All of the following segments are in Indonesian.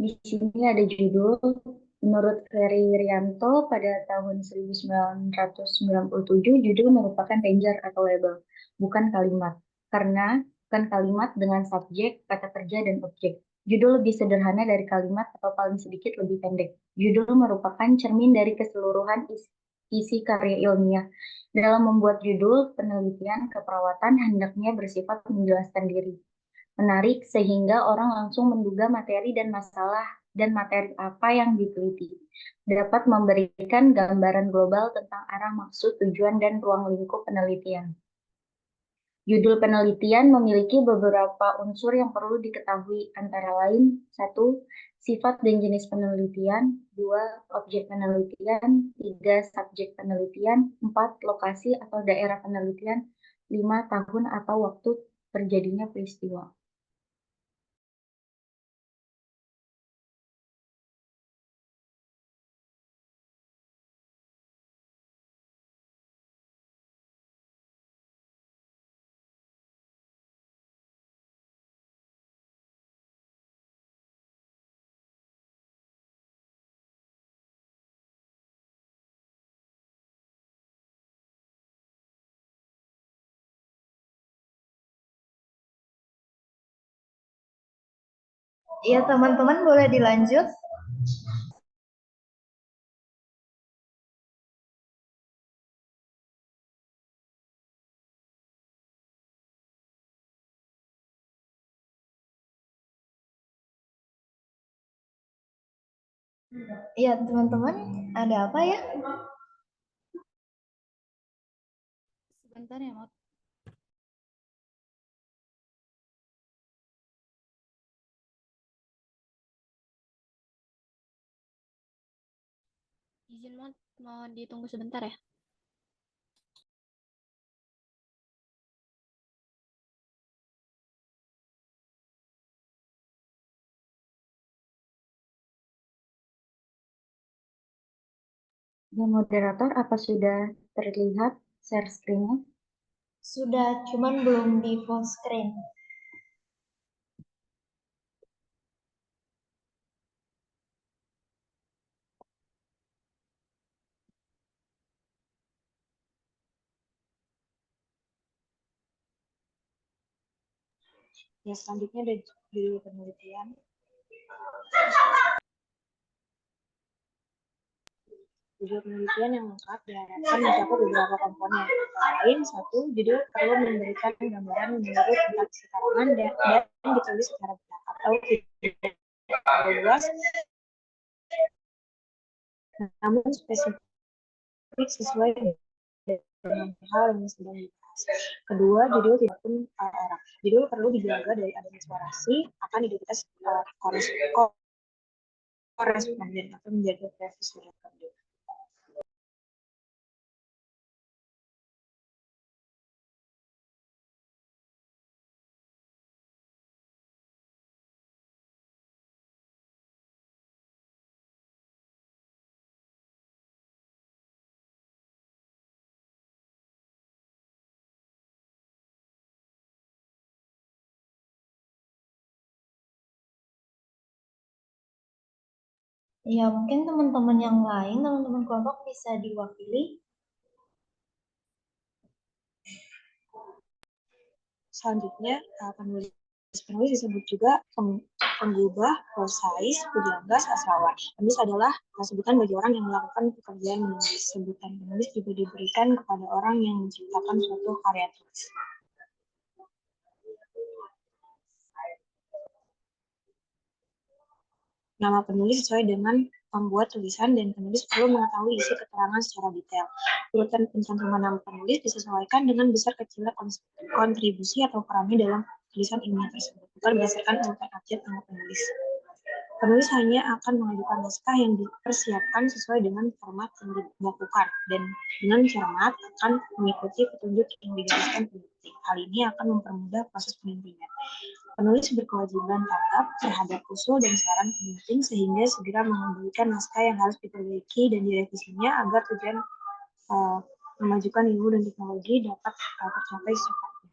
Di sini ada judul, menurut Ferry Rianto pada tahun 1997, judul merupakan danger atau label, bukan kalimat. Karena bukan kalimat dengan subjek, kata kerja, dan objek. Judul lebih sederhana dari kalimat atau paling sedikit lebih pendek. Judul merupakan cermin dari keseluruhan isi karya ilmiah. Dalam membuat judul, penelitian keperawatan hendaknya bersifat menjelaskan diri, menarik sehingga orang langsung menduga materi dan masalah dan materi apa yang diteliti, dapat memberikan gambaran global tentang arah, maksud, tujuan, dan ruang lingkup penelitian. Judul penelitian memiliki beberapa unsur yang perlu diketahui, antara lain: 1. Sifat dan jenis penelitian. 2. Objek penelitian. 3. Subjek penelitian. 4. Lokasi atau daerah penelitian. 5. Tahun atau waktu terjadinya peristiwa. Iya, teman-teman boleh dilanjut. Iya, teman-teman, ada apa ya? Sebentar ya, Mot. Izin, Mot, mau ditunggu sebentar ya. Ya, moderator, apa sudah terlihat share screen-nya? Sudah, cuman belum di full screen. Ya, selanjutnya ada judul penelitian. Judul penelitian yang lengkap diharapkan mencakup beberapa komponen. Antara lain, 1. Judul perlu memberikan gambaran menyeluruh tentang sekarangan dan ditulis secara benar atau tidak terlalu luas, namun spesifik sesuai dengan hal yang sedang dibahas. Kedua, judul tidak pun orang. Judul perlu dijaga dari adanya eksplorasi akan identitas koresponden atau menjaga privasi rekam. Ya, mungkin teman-teman yang lain, teman-teman kelompok bisa diwakili. Selanjutnya, penulis disebut juga penggubah, prosais, pujangga, sastrawan. Penulis adalah sebutan bagi orang yang melakukan pekerjaan menulis. Sebutan penulis juga diberikan kepada orang yang menciptakan suatu karya tulis. Nama penulis sesuai dengan pembuat tulisan, dan penulis perlu mengetahui isi keterangan secara detail. Urutan pencantuman nama penulis disesuaikan dengan besar kecilnya kontribusi atau perannya dalam tulisan ilmiah tersebut, bukan berdasarkan urutan abjad nama penulis. Penulis hanya akan mengajukan naskah yang dipersiapkan sesuai dengan format yang dibakukan, dan dengan cermat akan mengikuti petunjuk yang digariskan penulis. Hal ini akan mempermudah proses penelitian. Penulis berkewajiban tanggap terhadap usul dan saran peneliti sehingga segera mengambilkan naskah yang harus diperbaiki dan direvisinya agar tujuan memajukan ilmu dan teknologi dapat tercapai secepatnya.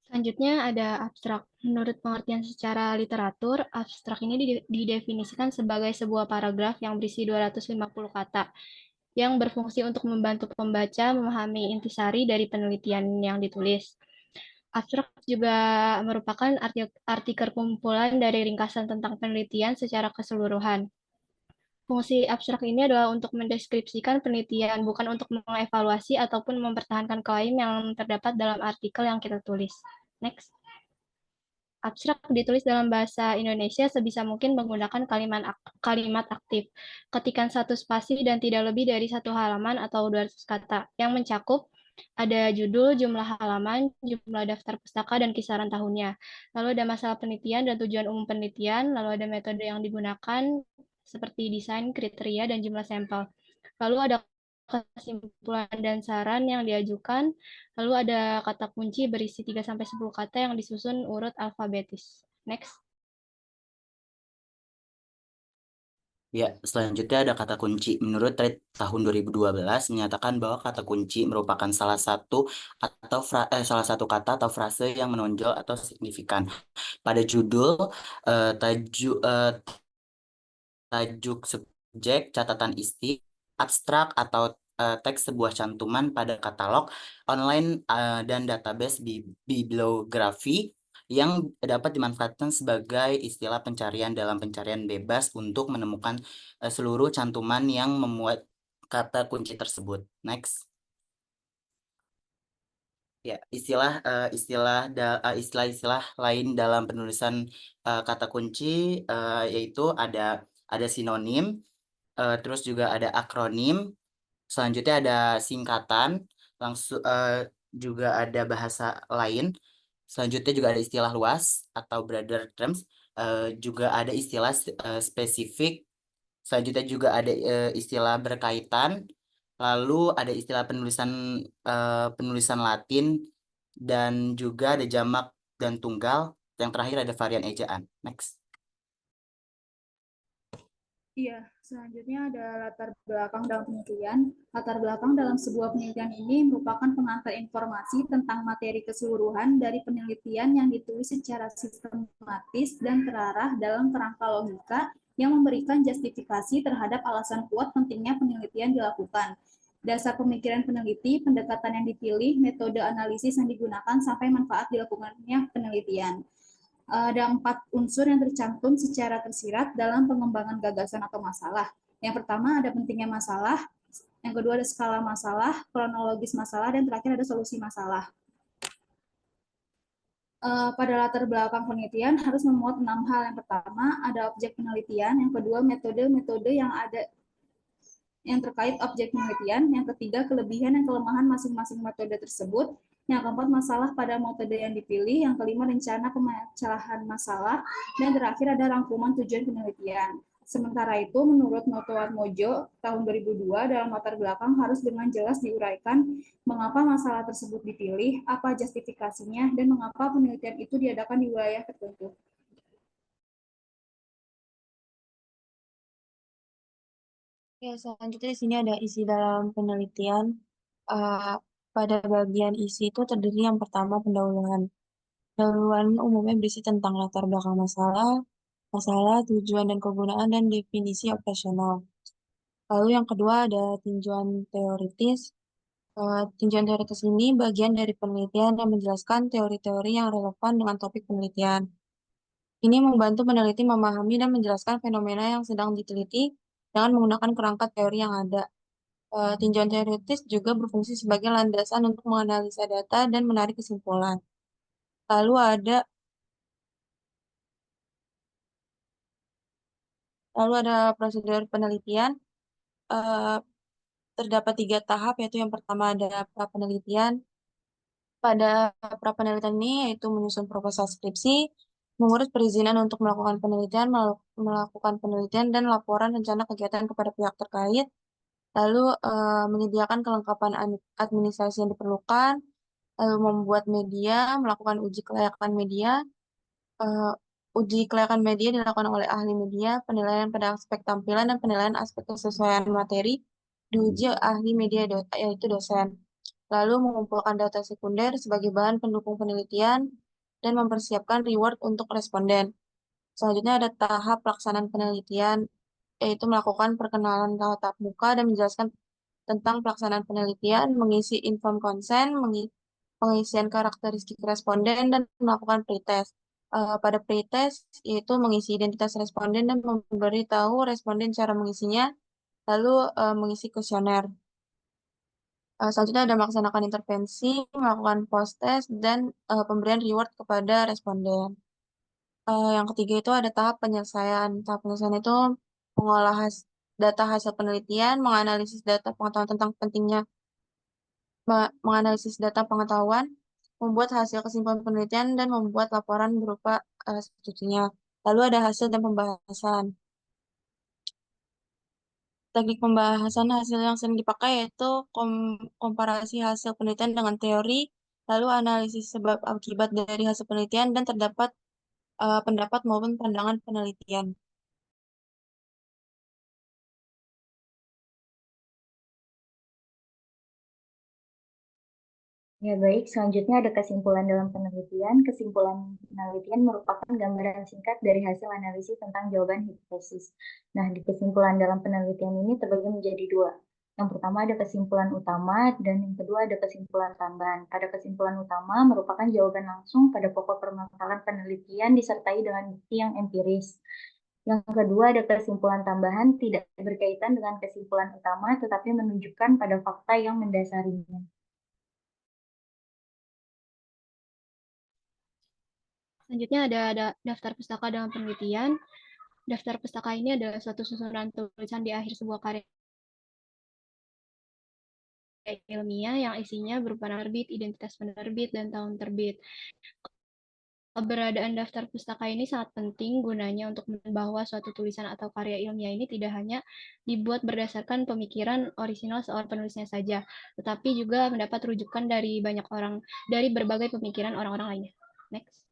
Selanjutnya ada abstrak. Menurut pengertian secara literatur, abstrak ini didefinisikan sebagai sebuah paragraf yang berisi 250 kata yang berfungsi untuk membantu pembaca memahami intisari dari penelitian yang ditulis. Abstrak juga merupakan artikel kumpulan dari ringkasan tentang penelitian secara keseluruhan. Fungsi abstrak ini adalah untuk mendeskripsikan penelitian, bukan untuk mengevaluasi ataupun mempertahankan klaim yang terdapat dalam artikel yang kita tulis. Next. Abstrak ditulis dalam bahasa Indonesia sebisa mungkin menggunakan kalimat aktif. Ketikan satu spasi dan tidak lebih dari satu halaman atau 200 kata, yang mencakup ada judul, jumlah halaman, jumlah daftar pustaka, dan kisaran tahunnya. Lalu ada masalah penelitian dan tujuan umum penelitian, lalu ada metode yang digunakan, seperti desain, kriteria, dan jumlah sampel. Lalu ada kesimpulan dan saran yang diajukan. Lalu ada kata kunci berisi 3-10 kata yang disusun urut alfabetis. Next. Ya, selanjutnya ada kata kunci. Menurut TRIT tahun 2012 menyatakan bahwa kata kunci merupakan salah satu kata atau frase yang menonjol atau signifikan pada judul, tajuk subjek, catatan isi, abstrak atau teks sebuah cantuman pada katalog online dan database bibliografi yang dapat dimanfaatkan sebagai istilah pencarian dalam pencarian bebas untuk menemukan seluruh cantuman yang memuat kata kunci tersebut. Next. Ya, istilah-istilah lain dalam penulisan kata kunci yaitu ada sinonim, terus juga ada akronim, selanjutnya ada singkatan, langsung juga ada bahasa lain, selanjutnya juga ada istilah luas atau broader terms, juga ada istilah spesifik, selanjutnya juga ada istilah berkaitan, lalu ada istilah penulisan Latin, dan juga ada jamak dan tunggal, yang terakhir ada varian ejaan. Next. Iya, selanjutnya ada latar belakang dalam penelitian. Latar belakang dalam sebuah penelitian ini merupakan pengantar informasi tentang materi keseluruhan dari penelitian yang ditulis secara sistematis dan terarah dalam kerangka logika yang memberikan justifikasi terhadap alasan kuat pentingnya penelitian dilakukan. Dasar pemikiran peneliti, pendekatan yang dipilih, metode analisis yang digunakan, sampai manfaat dilakukannya penelitian. Ada 4 unsur yang tercantum secara tersirat dalam pengembangan gagasan atau masalah. Yang pertama ada pentingnya masalah, yang kedua ada skala masalah, kronologis masalah, dan terakhir ada solusi masalah. Pada latar belakang penelitian harus memuat 6 hal. Yang pertama ada objek penelitian, yang kedua metode-metode yang ada yang terkait objek penelitian, yang ketiga kelebihan dan kelemahan masing-masing metode tersebut, yang keempat masalah pada metode yang dipilih, yang kelima rencana pemecahan masalah, dan terakhir ada rangkuman tujuan penelitian. Sementara itu, menurut Noto Atmojo tahun 2002, dalam latar belakang harus dengan jelas diuraikan mengapa masalah tersebut dipilih, apa justifikasinya, dan mengapa penelitian itu diadakan di wilayah tertentu. Ya, selanjutnya di sini ada isi dalam penelitian. Pada bagian isi itu terdiri yang pertama pendahuluan. Pendahuluan umumnya berisi tentang latar belakang masalah, tujuan dan kegunaan, dan definisi operasional. Lalu yang kedua ada tinjauan teoritis. Tinjauan teoritis ini bagian dari penelitian yang menjelaskan teori-teori yang relevan dengan topik penelitian. Ini membantu peneliti memahami dan menjelaskan fenomena yang sedang diteliti dengan menggunakan kerangka teori yang ada. Tinjauan teoritis juga berfungsi sebagai landasan untuk menganalisa data dan menarik kesimpulan. Lalu ada prosedur penelitian. Terdapat 3 tahap, yaitu yang pertama ada pra-penelitian. Pada pra-penelitian ini yaitu menyusun proposal skripsi, mengurus perizinan untuk melakukan penelitian dan laporan rencana kegiatan kepada pihak terkait, lalu menyediakan kelengkapan administrasi yang diperlukan, lalu membuat media, melakukan uji kelayakan media. Uji kelayakan media dilakukan oleh ahli media, penilaian pada aspek tampilan dan penilaian aspek kesesuaian materi diuji ahli media yaitu dosen. lalu mengumpulkan data sekunder sebagai bahan pendukung penelitian, dan mempersiapkan reward untuk responden. Selanjutnya ada tahap pelaksanaan penelitian, yaitu melakukan perkenalan tatap muka dan menjelaskan tentang pelaksanaan penelitian, mengisi inform consent, pengisian karakteristik responden, dan melakukan pretest. Pada pretest, yaitu mengisi identitas responden dan memberitahu responden cara mengisinya, lalu mengisi kuesioner. Selanjutnya ada melaksanakan intervensi, melakukan post-test, dan pemberian reward kepada responden. Yang ketiga itu ada tahap penyelesaian. Tahap penyelesaian itu mengolah data hasil penelitian, menganalisis data pengetahuan tentang pentingnya, menganalisis data pengetahuan, membuat hasil kesimpulan penelitian, dan membuat laporan berupa substitusinya. Lalu ada hasil dan pembahasan. Teknik pembahasan hasil yang sering dipakai yaitu komparasi hasil penelitian dengan teori, lalu analisis sebab akibat dari hasil penelitian, dan terdapat pendapat maupun pandangan penelitian. Ya baik, selanjutnya ada kesimpulan dalam penelitian. Kesimpulan penelitian merupakan gambaran singkat dari hasil analisis tentang jawaban hipotesis. Nah, di kesimpulan dalam penelitian ini terbagi menjadi dua. Yang pertama ada kesimpulan utama dan yang kedua ada kesimpulan tambahan. Pada kesimpulan utama merupakan jawaban langsung pada pokok permasalahan penelitian disertai dengan bukti yang empiris. Yang kedua ada kesimpulan tambahan tidak berkaitan dengan kesimpulan utama tetapi menunjukkan pada fakta yang mendasarinya. Selanjutnya ada daftar pustaka dalam penelitian. Daftar pustaka ini adalah suatu susunan tulisan di akhir sebuah karya ilmiah yang isinya berupa nama terbit, identitas penerbit, dan tahun terbit. Keberadaan daftar pustaka ini sangat penting gunanya untuk bahwa suatu tulisan atau karya ilmiah ini tidak hanya dibuat berdasarkan pemikiran orisinal seorang penulisnya saja, tetapi juga mendapat rujukan dari banyak orang, dari berbagai pemikiran orang-orang lainnya. Next.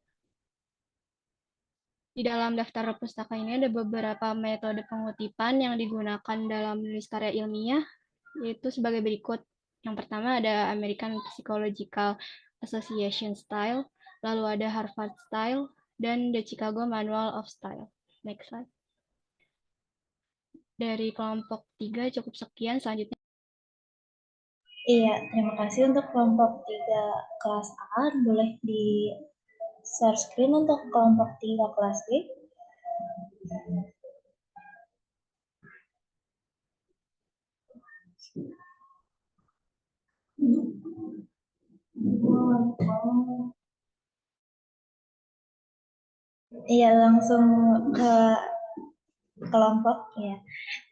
Di dalam daftar pustaka ini ada beberapa metode pengutipan yang digunakan dalam menulis karya ilmiah, yaitu sebagai berikut. Yang pertama ada American Psychological Association Style, lalu ada Harvard Style, dan The Chicago Manual of Style. Next slide. Dari kelompok 3 cukup sekian, selanjutnya. Iya, terima kasih untuk kelompok 3 kelas A. Boleh di share screen untuk kelompok 3 kelas B. Iya, langsung ke kelompok ya.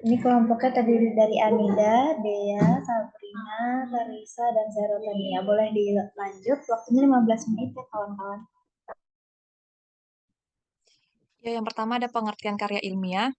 Ini kelompoknya terdiri dari Anida, Dea, Sabrina, Larissa, dan Zerotania. Boleh dilanjut, waktunya 15 menit ya kawan-kawan. Ya, yang pertama ada pengertian karya ilmiah.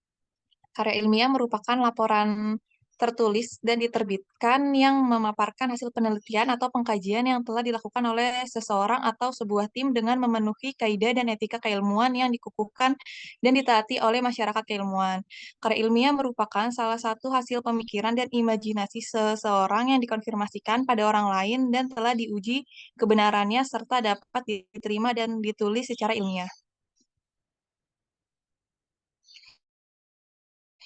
Karya ilmiah merupakan laporan tertulis dan diterbitkan yang memaparkan hasil penelitian atau pengkajian yang telah dilakukan oleh seseorang atau sebuah tim dengan memenuhi kaidah dan etika keilmuan yang dikukuhkan dan ditaati oleh masyarakat keilmuan. Karya ilmiah merupakan salah satu hasil pemikiran dan imajinasi seseorang yang dikonfirmasikan pada orang lain dan telah diuji kebenarannya serta dapat diterima dan ditulis secara ilmiah.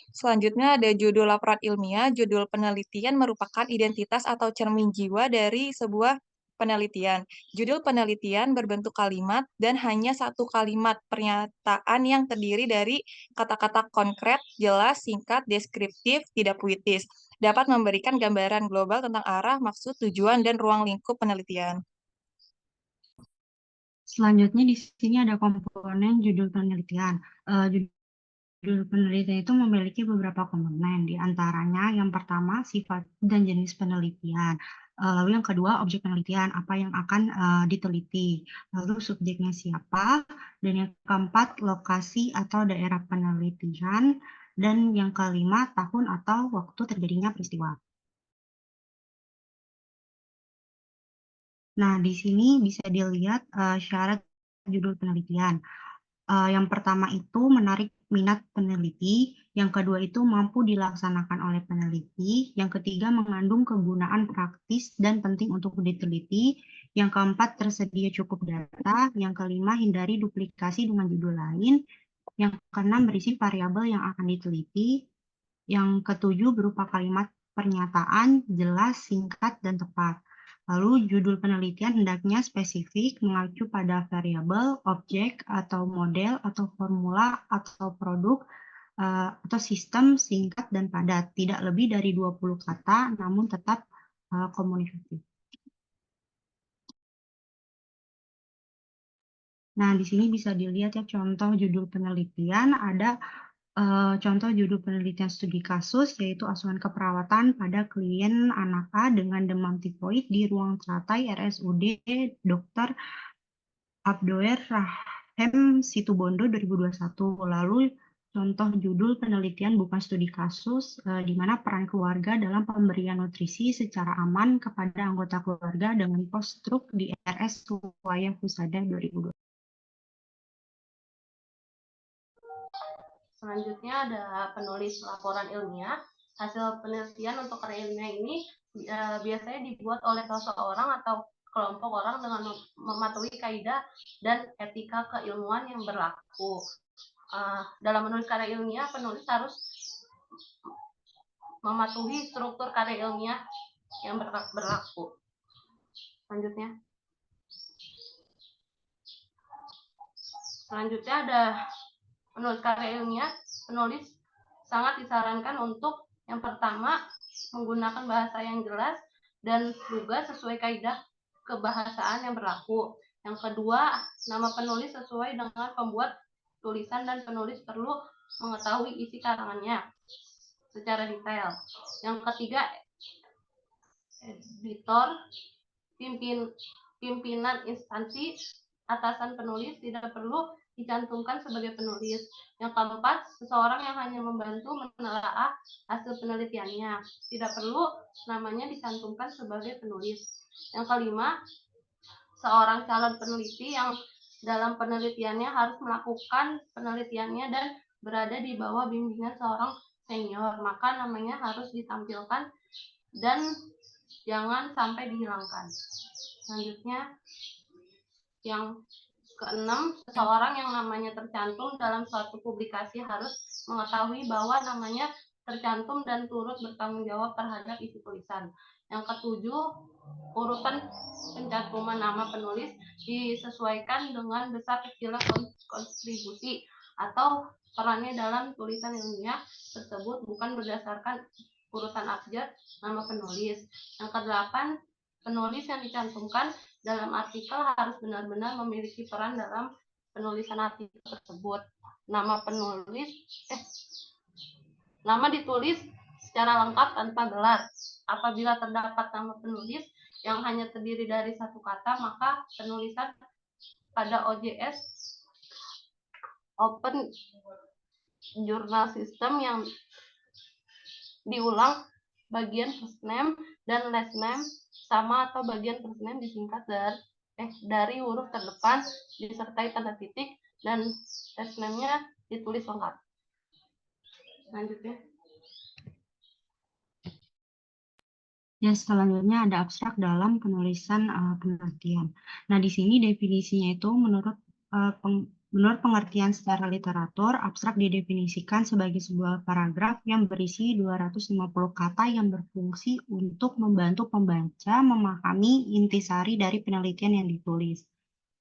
Selanjutnya ada judul laporan ilmiah. Judul penelitian merupakan identitas atau cermin jiwa dari sebuah penelitian. Judul penelitian berbentuk kalimat dan hanya satu kalimat pernyataan yang terdiri dari kata-kata konkret, jelas, singkat, deskriptif, tidak puitis. Dapat memberikan gambaran global tentang arah, maksud, tujuan, dan ruang lingkup penelitian. Selanjutnya di sini ada komponen judul penelitian. Judul penelitian itu memiliki beberapa komponen, di antaranya yang pertama sifat dan jenis penelitian, lalu yang kedua objek penelitian, apa yang akan diteliti, lalu subjeknya siapa, dan yang keempat lokasi atau daerah penelitian, dan yang kelima tahun atau waktu terjadinya peristiwa. Nah, di sini bisa dilihat syarat judul penelitian. Yang pertama itu menarik minat peneliti, yang kedua itu mampu dilaksanakan oleh peneliti, yang ketiga mengandung kegunaan praktis dan penting untuk diteliti, yang keempat tersedia cukup data, yang kelima hindari duplikasi dengan judul lain, yang keenam berisi variabel yang akan diteliti, yang ketujuh berupa kalimat pernyataan, jelas, singkat, dan tepat. Lalu judul penelitian hendaknya spesifik, mengacu pada variabel, objek, atau model, atau formula, atau produk, atau sistem, singkat, dan padat. Tidak lebih dari 20 kata, namun tetap komunikatif. Nah, di sini bisa dilihat ya contoh judul penelitian, ada contoh judul penelitian studi kasus, yaitu asuhan keperawatan pada klien anak A dengan demam tifoid di ruang teratai RSUD Dr. Abdoer Rahem Situbondo 2021. Lalu contoh judul penelitian bukan studi kasus, di mana peran keluarga dalam pemberian nutrisi secara aman kepada anggota keluarga dengan post-stroke di RS Suwaya Husada 2020. Selanjutnya ada penulis laporan ilmiah. Hasil penelitian untuk karya ilmiah ini biasanya dibuat oleh seseorang atau kelompok orang dengan mematuhi kaidah dan etika keilmuan yang berlaku. Dalam menulis karya ilmiah, penulis harus mematuhi struktur karya ilmiah yang berlaku. Selanjutnya ada menulis karya ilmiah. Penulis sangat disarankan untuk yang pertama menggunakan bahasa yang jelas dan juga sesuai kaidah kebahasaan yang berlaku. Yang kedua, nama penulis sesuai dengan pembuat tulisan dan penulis perlu mengetahui isi karangannya secara detail. Yang ketiga, editor, pimpinan instansi, atasan penulis tidak perlu dicantumkan sebagai penulis. Yang keempat, seseorang yang hanya membantu menelaah hasil penelitiannya tidak perlu namanya dicantumkan sebagai penulis. Yang kelima, seorang calon peneliti yang dalam penelitiannya harus melakukan penelitiannya dan berada di bawah bimbingan seorang senior, maka namanya harus ditampilkan dan jangan sampai dihilangkan. Selanjutnya, yang keenam, seseorang yang namanya tercantum dalam suatu publikasi harus mengetahui bahwa namanya tercantum dan turut bertanggung jawab terhadap isi tulisan. Yang ketujuh, urutan pencantuman nama penulis disesuaikan dengan besar kecilnya kontribusi atau perannya dalam tulisan ilmiah tersebut, bukan berdasarkan urutan abjad nama penulis. Yang kedelapan, penulis yang dicantumkan dalam artikel harus benar-benar memiliki peran dalam penulisan artikel tersebut. Nama ditulis secara lengkap tanpa gelar. Apabila terdapat nama penulis yang hanya terdiri dari satu kata, maka penulisan pada OJS Open Journal System yang diulang bagian first name dan last name sama atau bagian first name disingkat dari huruf terdepan disertai tanda titik dan last name-nya ditulis lengkap. Lanjutnya. Ya, selanjutnya ada abstrak dalam penulisan penelitian. Nah, di sini definisinya itu menurut pengertian secara literatur, abstrak didefinisikan sebagai sebuah paragraf yang berisi 250 kata yang berfungsi untuk membantu pembaca memahami intisari dari penelitian yang ditulis.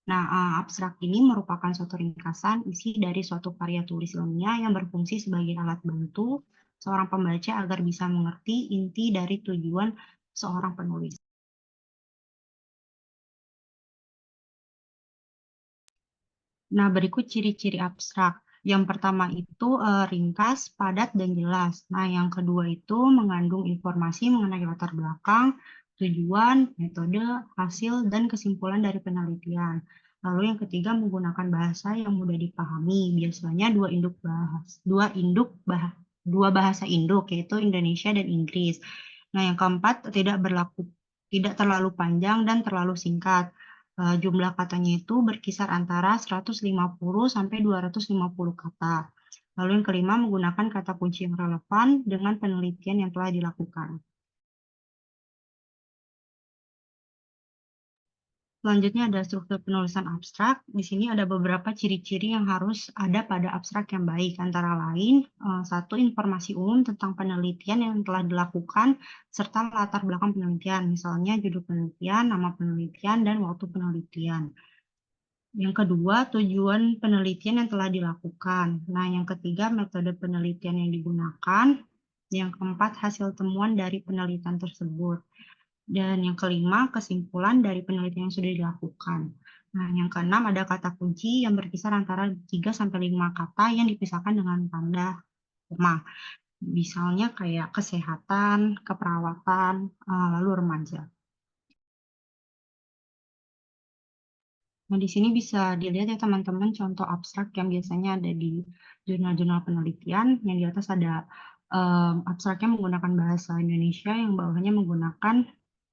Nah, abstrak ini merupakan suatu ringkasan isi dari suatu karya tulis ilmiah yang berfungsi sebagai alat bantu seorang pembaca agar bisa mengerti inti dari tujuan seorang penulis. Nah, berikut ciri-ciri abstrak. Yang pertama itu ringkas, padat, dan jelas. Nah, yang kedua itu mengandung informasi mengenai latar belakang, tujuan, metode, hasil, dan kesimpulan dari penelitian. Lalu yang ketiga menggunakan bahasa yang mudah dipahami, biasanya dua bahasa induk, yaitu Indonesia dan Inggris. Nah, yang keempat tidak terlalu panjang dan terlalu singkat. Jumlah katanya itu berkisar antara 150 sampai 250 kata. Lalu yang kelima, menggunakan kata kunci yang relevan dengan penelitian yang telah dilakukan. Selanjutnya ada struktur penulisan abstrak. Di sini ada beberapa ciri-ciri yang harus ada pada abstrak yang baik. Antara lain, satu, informasi umum tentang penelitian yang telah dilakukan, serta latar belakang penelitian. Misalnya judul penelitian, nama penelitian, dan waktu penelitian. Yang kedua, tujuan penelitian yang telah dilakukan. Nah, yang ketiga, metode penelitian yang digunakan. Yang keempat, hasil temuan dari penelitian tersebut. Dan yang kelima, kesimpulan dari penelitian yang sudah dilakukan. Nah, yang keenam ada kata kunci yang berkisar antara 3-5 kata yang dipisahkan dengan tanda koma. Misalnya kayak kesehatan, keperawatan, lalu remaja. Nah, di sini bisa dilihat ya teman-teman contoh abstrak yang biasanya ada di jurnal-jurnal penelitian. Yang di atas ada abstraknya menggunakan bahasa Indonesia, yang bawahnya menggunakan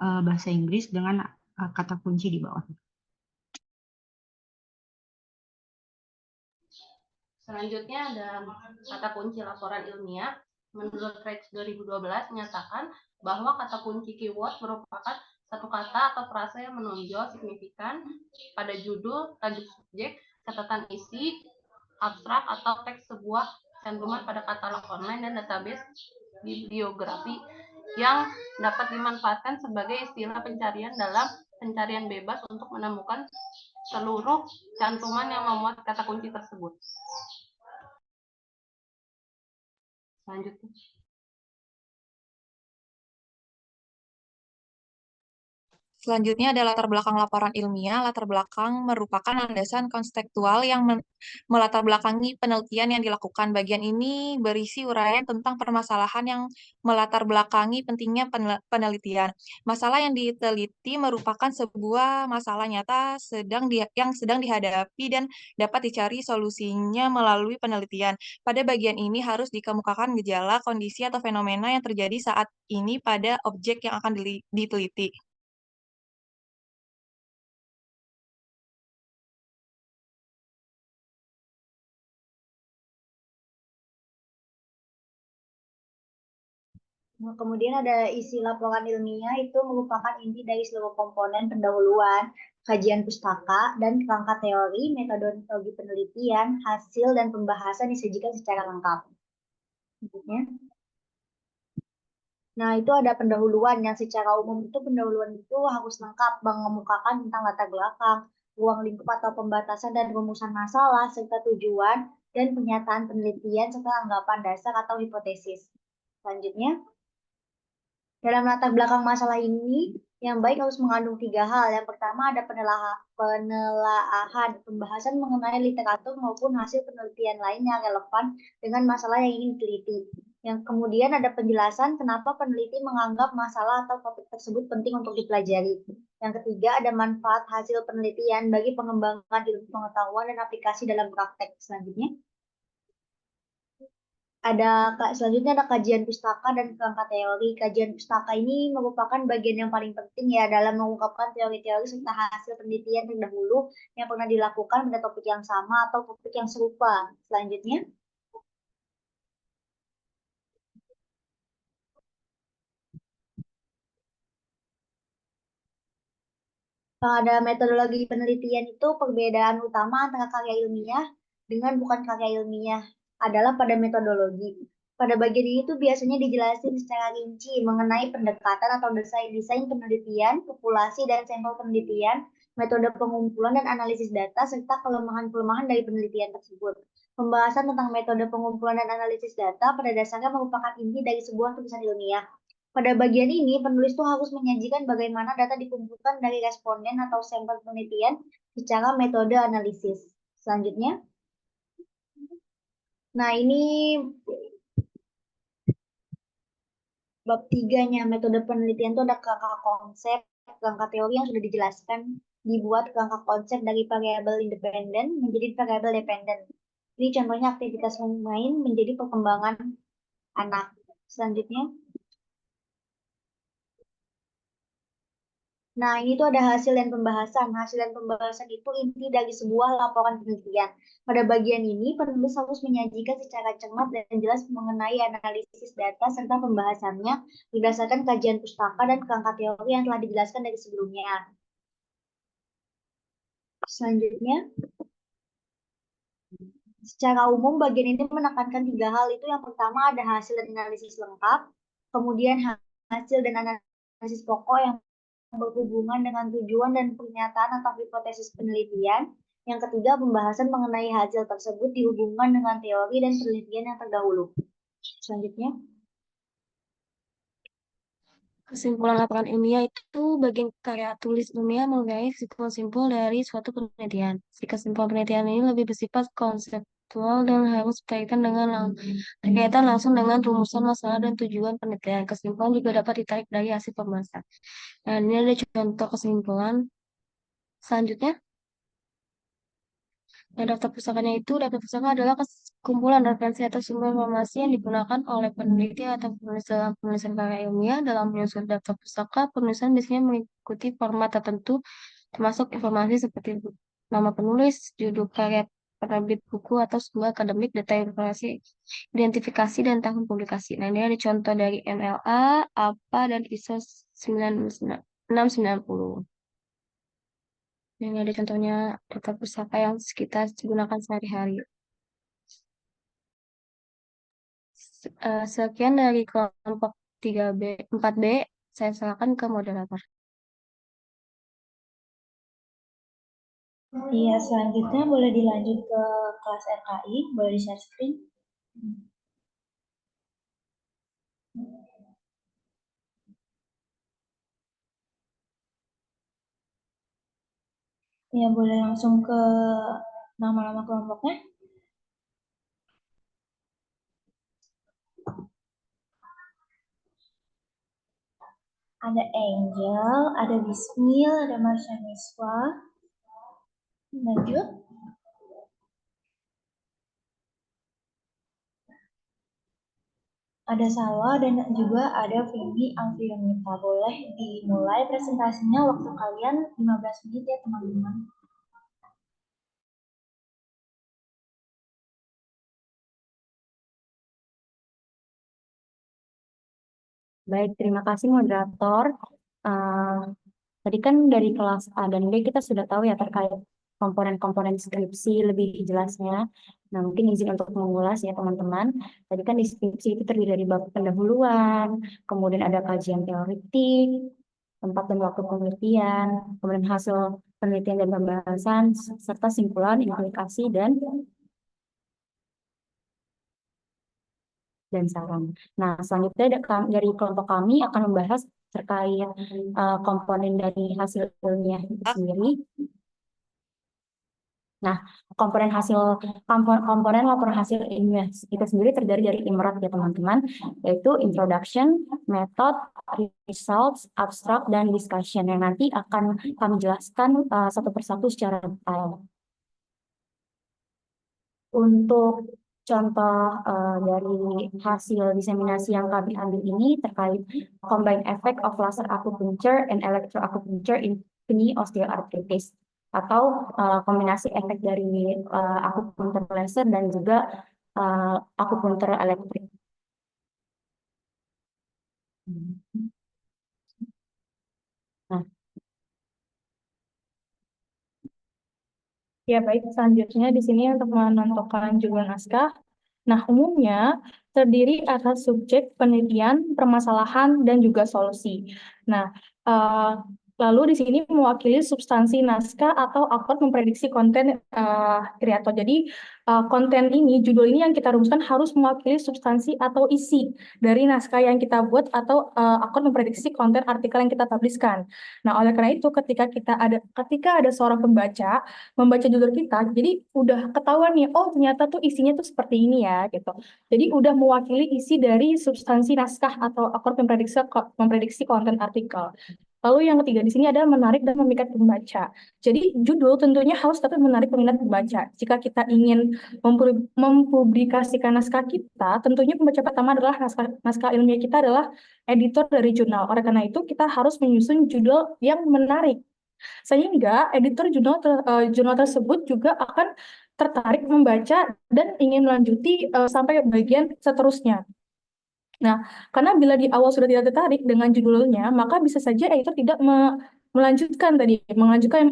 bahasa Inggris dengan kata kunci di bawah. Selanjutnya ada kata kunci laporan ilmiah. Menurut Rex 2012 menyatakan bahwa kata kunci keyword merupakan satu kata atau frase yang menonjol signifikan pada judul, tajuk subjek, catatan isi, abstrak atau teks sebuah cantuman pada katalog online dan database bibliografi yang dapat dimanfaatkan sebagai istilah pencarian dalam pencarian bebas untuk menemukan seluruh cantuman yang memuat kata kunci tersebut. Selanjutnya. Selanjutnya ada latar belakang laporan ilmiah. Latar belakang merupakan landasan konseptual yang melatar belakangi penelitian yang dilakukan. Bagian ini berisi uraian tentang permasalahan yang melatar belakangi pentingnya penelitian. Masalah yang diteliti merupakan sebuah masalah nyata yang sedang dihadapi dan dapat dicari solusinya melalui penelitian. Pada bagian ini harus dikemukakan gejala, kondisi, atau fenomena yang terjadi saat ini pada objek yang akan diteliti. Nah, kemudian ada isi laporan ilmiah itu merupakan inti dari seluruh komponen pendahuluan, kajian pustaka, dan kerangka teori, metodologi penelitian, hasil, dan pembahasan disajikan secara lengkap. Selanjutnya. Nah, itu ada pendahuluan yang secara umum itu pendahuluan itu harus lengkap mengemukakan tentang latar belakang, ruang lingkup atau pembatasan dan rumusan masalah, serta tujuan dan pernyataan penelitian serta anggapan dasar atau hipotesis. Selanjutnya. Dalam latar belakang masalah ini, yang baik harus mengandung 3 hal. Yang pertama ada penelaahan, pembahasan mengenai literatur maupun hasil penelitian lain yang relevan dengan masalah yang ingin diteliti. Yang kemudian ada penjelasan kenapa peneliti menganggap masalah atau topik tersebut penting untuk dipelajari. Yang ketiga ada manfaat hasil penelitian bagi pengembangan ilmu pengetahuan dan aplikasi dalam praktek. Selanjutnya. Selanjutnya ada kajian pustaka dan kerangka teori. Kajian pustaka ini merupakan bagian yang paling penting ya dalam mengungkapkan teori-teori serta hasil penelitian terdahulu yang pernah dilakukan pada topik yang sama atau topik yang serupa. Selanjutnya. Pada metodologi penelitian itu perbedaan utama antara karya ilmiah dengan bukan karya ilmiah adalah pada metodologi. Pada bagian ini tuh biasanya dijelasin secara rinci mengenai pendekatan atau desain penelitian, populasi dan sampel penelitian, metode pengumpulan dan analisis data, serta kelemahan-kelemahan dari penelitian tersebut. Pembahasan tentang metode pengumpulan dan analisis data pada dasarnya merupakan inti dari sebuah tulisan ilmiah. Pada bagian ini, penulis tuh harus menyajikan bagaimana data dikumpulkan dari responden atau sampel penelitian secara metode analisis. Selanjutnya. Nah, ini bab 3-nya. Metode penelitian itu ada kerangka konsep, kerangka teori yang sudah dijelaskan, dibuat kerangka konsep dari variabel independen menjadi variabel dependen. Ini contohnya aktivitas bermain menjadi perkembangan anak. Selanjutnya. Nah, ini tuh ada hasil dan pembahasan. Hasil dan pembahasan itu inti dari sebuah laporan penelitian. Pada bagian ini, penulis harus menyajikan secara cermat dan jelas mengenai analisis data serta pembahasannya berdasarkan kajian pustaka dan kerangka teori yang telah dijelaskan dari sebelumnya. Selanjutnya, secara umum bagian ini menekankan 3 hal itu. Yang pertama ada hasil dan analisis lengkap, kemudian hasil dan analisis pokok yang berhubungan dengan tujuan dan pernyataan atau hipotesis penelitian. Yang ketiga, pembahasan mengenai hasil tersebut dihubungkan dengan teori dan penelitian yang terdahulu. Selanjutnya. Kesimpulan laporan ilmiah itu bagian karya tulis ilmiah mengenai simpul-simpul dari suatu penelitian. Si kesimpulan penelitian ini lebih bersifat konseptual dan harus berkaitan langsung dengan rumusan masalah dan tujuan penelitian. Kesimpulan juga dapat ditarik dari hasil pembahasan. Nah, ini ada contoh kesimpulan. Selanjutnya, nah, daftar pustaka adalah kumpulan referensi atau sumber informasi yang digunakan oleh peneliti atau penulis dalam penulisan karya ilmiah. Dalam menyusun daftar pustaka, penulisan biasanya mengikuti format tertentu, termasuk informasi seperti nama penulis, judul karya penerbit buku atau sumber akademik, data informasi, identifikasi, dan tahun publikasi. Nah, ini ada contoh dari MLA, APA, dan ISO 690. Ini ada contohnya data pustaka yang kita gunakan sehari-hari. Sekian dari kelompok 3B, 4B, saya serahkan ke moderator. Iya, selanjutnya boleh dilanjut ke kelas RKI, boleh di-share screen. Ya, boleh langsung ke nama-nama kelompoknya. Ada Angel, ada Bismil, ada Marsha Niswa. Lanjut. Ada Salwa dan juga ada Vindi Alfianita. Boleh dimulai presentasinya, waktu kalian 15 menit ya teman-teman. Baik, terima kasih moderator. Tadi kan dari kelas A dan B kita sudah tahu ya terkait komponen-komponen skripsi lebih jelasnya. Nah, mungkin izin untuk mengulas ya teman-teman. Tadi kan di skripsi itu terdiri dari bab pendahuluan, kemudian ada kajian teoritik, tempat dan waktu penelitian, kemudian hasil penelitian dan pembahasan, serta simpulan, implikasi, dan saran. Nah, selanjutnya dari kelompok kami akan membahas terkait komponen dari hasil ilmiah itu sendiri. Nah, komponen laporan hasil ilmiah itu sendiri terdiri dari IMRAT ya teman-teman, yaitu Introduction, Method, Results, Abstract, dan Discussion yang nanti akan kami jelaskan satu persatu secara detail. Untuk contoh dari hasil diseminasi yang kami ambil ini terkait combined effect of laser acupuncture and electroacupuncture in knee osteoarthritis, atau kombinasi efek dari akupuntur laser dan juga akupuntur elektrik. Nah, ya baik, selanjutnya di sini untuk menentukan judul naskah. Nah, umumnya terdiri atas subjek, penelitian, permasalahan, dan juga solusi. Nah, lalu di sini mewakili substansi naskah atau akord memprediksi konten kreator. Jadi konten ini, judul ini yang kita rumuskan harus mewakili substansi atau isi dari naskah yang kita buat atau akord memprediksi konten artikel yang kita publiskan. Nah, oleh karena itu ketika ada seorang pembaca membaca judul kita, jadi udah ketahuan nih, oh ternyata tuh isinya tuh seperti ini ya, gitu. Jadi udah mewakili isi dari substansi naskah atau akord memprediksi konten artikel. Lalu yang ketiga di sini ada menarik dan memikat pembaca. Jadi judul tentunya harus dapat menarik minat pembaca. Jika kita ingin mempublikasikan naskah kita, tentunya pembaca pertama adalah naskah ilmiah kita adalah editor dari jurnal. Oleh karena itu kita harus menyusun judul yang menarik. Sehingga editor jurnal tersebut juga akan tertarik membaca dan ingin melanjuti sampai bagian seterusnya. Nah, karena bila di awal sudah tidak tertarik dengan judulnya, maka bisa saja editor tidak melanjutkan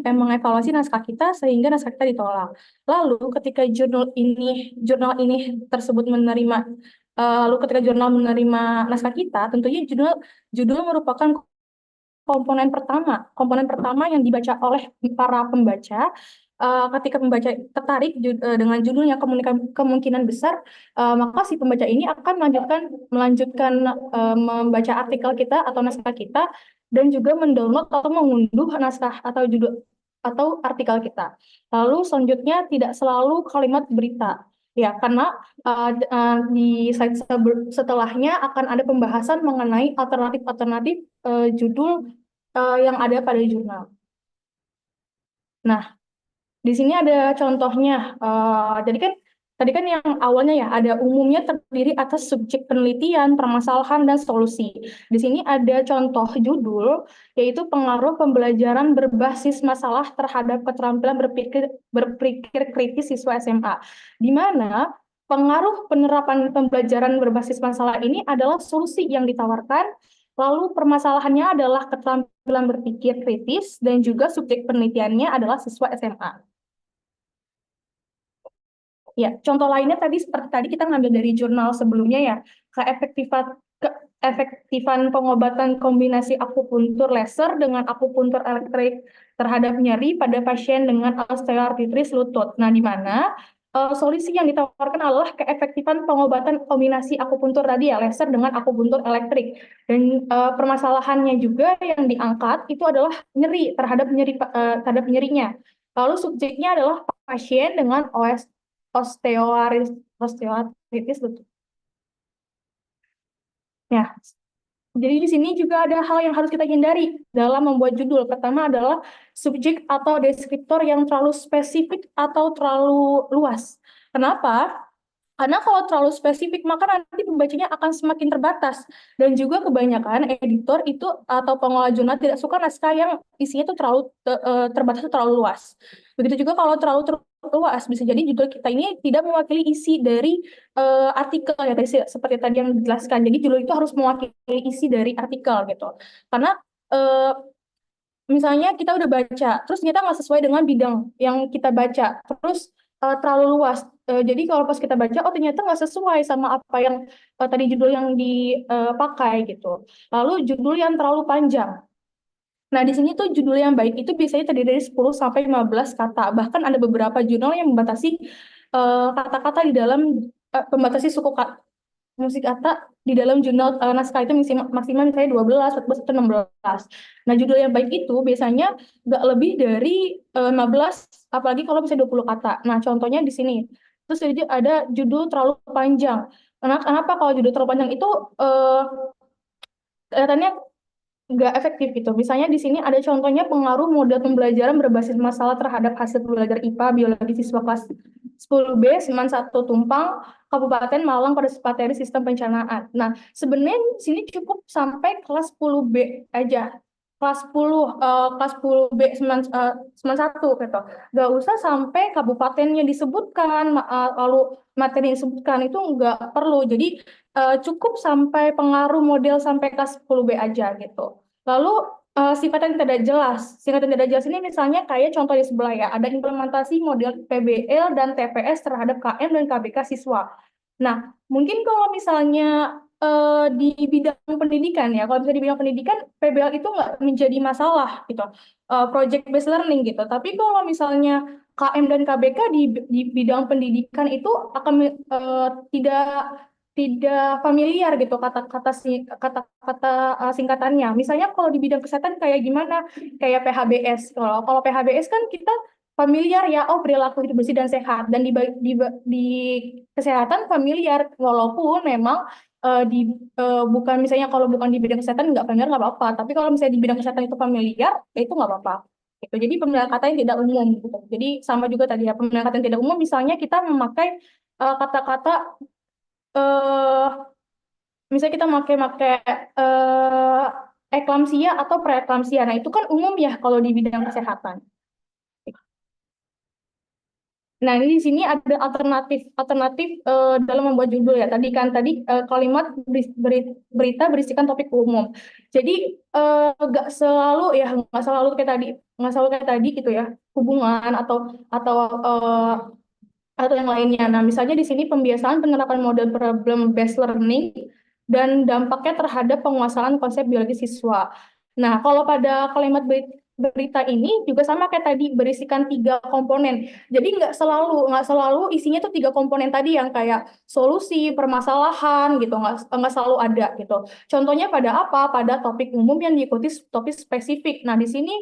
mengevaluasi naskah kita sehingga naskah kita ditolak. Lalu ketika jurnal ini tersebut menerima ketika jurnal menerima naskah kita, tentunya judul merupakan komponen pertama yang dibaca oleh para pembaca. Ketika pembaca tertarik dengan judulnya, kemungkinan besar maka si pembaca ini akan melanjutkan membaca artikel kita atau naskah kita dan juga mendownload atau mengunduh naskah atau judul atau artikel kita. Lalu selanjutnya tidak selalu kalimat berita. Ya, karena di slide setelahnya akan ada pembahasan mengenai alternatif judul yang ada pada jurnal. Nah, di sini ada contohnya. Jadi kan tadi kan yang awalnya ya ada umumnya terdiri atas subjek penelitian, permasalahan, dan solusi. Di sini ada contoh judul yaitu pengaruh pembelajaran berbasis masalah terhadap keterampilan berpikir kritis siswa SMA. Di mana pengaruh penerapan pembelajaran berbasis masalah ini adalah solusi yang ditawarkan. Lalu permasalahannya adalah keterampilan berpikir kritis dan juga subjek penelitiannya adalah siswa SMA. Ya, contoh lainnya seperti tadi kita ngambil dari jurnal sebelumnya ya, keefektifan pengobatan kombinasi akupuntur laser dengan akupuntur elektrik terhadap nyeri pada pasien dengan osteoartritis lutut. Nah, di mana solusi yang ditawarkan adalah keefektifan pengobatan kombinasi akupuntur tadi ya, laser dengan akupuntur elektrik. Dan permasalahannya juga yang diangkat itu adalah nyeri terhadap nyerinya. Lalu subjeknya adalah pasien dengan osteoartritis lutut. Ya, jadi di sini juga ada hal yang harus kita hindari dalam membuat judul. Pertama adalah subjek atau deskriptor yang terlalu spesifik atau terlalu luas. Kenapa? Karena kalau terlalu spesifik, maka nanti pembacanya akan semakin terbatas. Dan juga kebanyakan editor itu atau pengelola jurnal tidak suka naskah yang isinya itu terlalu terbatas, terlalu luas. Begitu juga kalau terlalu luas, bisa jadi judul kita ini tidak mewakili isi dari artikel ya, seperti tadi yang dijelaskan. Jadi judul itu harus mewakili isi dari artikel gitu. Karena misalnya kita udah baca, terus ternyata nggak sesuai dengan bidang yang kita baca, terus terlalu luas. Jadi kalau pas kita baca, oh ternyata nggak sesuai sama apa yang tadi judul yang dipakai gitu. Lalu judul yang terlalu panjang. Nah, di sini tuh judul yang baik itu biasanya terdiri dari 10 sampai 15 kata. Bahkan ada beberapa jurnal yang membatasi kata-kata di dalam membatasi suku musik kata di dalam jurnal naskah itu maksimal misalnya 12, 14, atau 16. Nah, judul yang baik itu biasanya nggak lebih dari 15, apalagi kalau misalnya 20 kata. Nah, contohnya di sini. Terus jadi ada judul terlalu panjang. Kenapa kalau judul terlalu panjang itu kelihatannya nggak efektif gitu. Misalnya di sini ada contohnya pengaruh model pembelajaran berbasis masalah terhadap hasil belajar IPA biologi siswa kelas 10B Seman 1 Tumpang, Kabupaten Malang pada materi sistem perencanaan. Nah, sebenarnya di sini cukup sampai kelas 10B aja. Kelas 10B Seman 1 gitu. Nggak usah sampai kabupatennya disebutkan, lalu materi yang disebutkan itu nggak perlu. Jadi cukup sampai pengaruh model sampai kelas 10B aja gitu. Lalu sifat yang tidak jelas. Sifat yang tidak jelas ini misalnya kayak contoh di sebelah ya, ada implementasi model PBL dan TPS terhadap KM dan KBK siswa. Nah, mungkin kalau misalnya di bidang pendidikan ya, kalau misalnya di bidang pendidikan PBL itu nggak menjadi masalah gitu, project based learning gitu. Tapi kalau misalnya KM dan KBK di bidang pendidikan itu akan tidak familiar gitu kata-kata singkatannya. Misalnya kalau di bidang kesehatan kayak gimana? Kayak PHBS. Kalau PHBS kan kita familiar ya, oh perilaku hidup bersih dan sehat. Dan di kesehatan familiar, walaupun memang bukan misalnya kalau bukan di bidang kesehatan nggak familiar nggak apa-apa, tapi kalau misalnya di bidang kesehatan itu familiar, ya itu nggak apa-apa. Gitu. Jadi pemilihan kata yang tidak umum gitu. Jadi sama juga tadi ya, pemilihan kata yang tidak umum misalnya kita memakai kata-kata misalnya kita pakai eklamsia atau preeklamsia. Nah, itu kan umum ya kalau di bidang kesehatan. Nah, ini di sini ada alternatif dalam membuat judul ya. Tadi kalimat berita berisikan topik umum. Jadi nggak selalu kayak tadi gitu ya, hubungan atau yang lainnya. Nah, misalnya di sini pembiasaan penerapan model problem based learning dan dampaknya terhadap penguasaan konsep biologi siswa. Nah, kalau pada kalimat berita ini juga sama kayak tadi, berisikan 3 komponen. Jadi nggak selalu isinya tuh 3 komponen tadi yang kayak solusi, permasalahan gitu, nggak selalu ada gitu. Contohnya pada apa? Pada topik umum yang diikuti topik spesifik. Nah, di sini